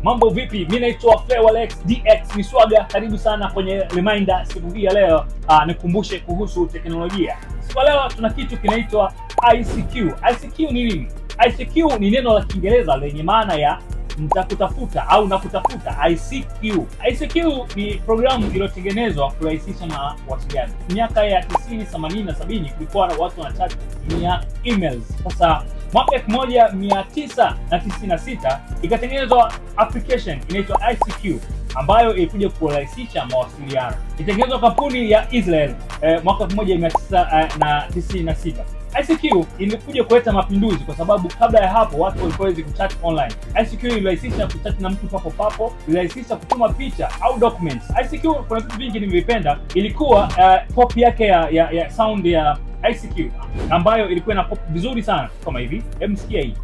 Mambo vipi? Mimi naitwa Flewalex DX Miswaga. Karibu sana kwenye reminder siku hii ya leo. Nikukumbushe kuhusu teknolojia. Siku ya leo tuna kitu kinaitwa ICQ. ICQ ni nini? ICQ ni neno la Kiingereza lenye maana ya nitakutafuta au nakutafuta. ICQ. ICQ ni programu iliyotengenezwa kurahisisha mawasiliano. Miaka ya 90, 80 na 70 kulikuwa na watu wanachat kutumia emails. Sasa mwaka 1996 ikatengenezwa application inaitwa ICQ ambayo ilikuja kurahisisha mawasiliano. Ilitengenezwa kampuni ya Israel mwaka 1996. ICQ ilikuja kuleta mapinduzi kwa sababu kabla ya hapo watu walikuwa kuchat online. ICQ ilirahisisha kuchat na mtu papo papo, ilirahisisha kutuma picha au documents. ICQ kuna vitu vingi nilivipenda. Ilikuwa pop yake ya sound ya ICQ ambayo ilikuwa na pop vizuri sana kama hivi. Msikia hii.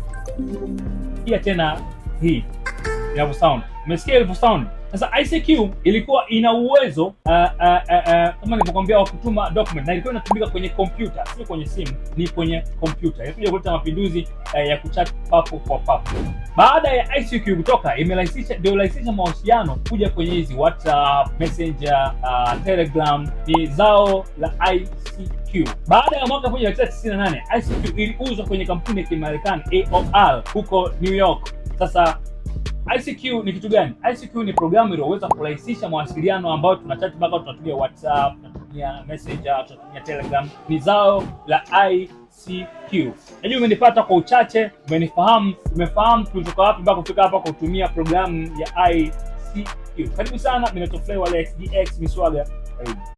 Pia tena hii inavyo sound. Umesikia ilivyo sound? Sasa ICQ ilikuwa ina uwezo kama nilivyokuambia wa kutuma document, na ilikuwa inatumika kwenye kompyuta, sio kwenye simu, ni kwenye kompyuta. Ilikuja kuleta mapinduzi ya kuchat papo kwa papo. Baada ya ICQ kutoka, imerahisisha mawasiliano kuja kwenye hizi WhatsApp, Messenger, Telegram, ni zao la ICQ. Baada ya mwaka 1998, ICQ iliuzwa kwenye kampuni ya Kimarekani AOL huko New York. Sasa ICQ ni kitu gani? ICQ ni programu iliyoweza kurahisisha mawasiliano ambayo tunachat mpaka tunatumia WhatsApp, tunatumia Messenger, tunatumia Telegram. Ni zao la ICQ. Najua umenipata kwa uchache, umefahamu tulitoka wapi mpaka kufika hapa kwa kutumia programu ya ICQ. Karibu sana, mimi ni Flewalex DX Miswaga. Karibu.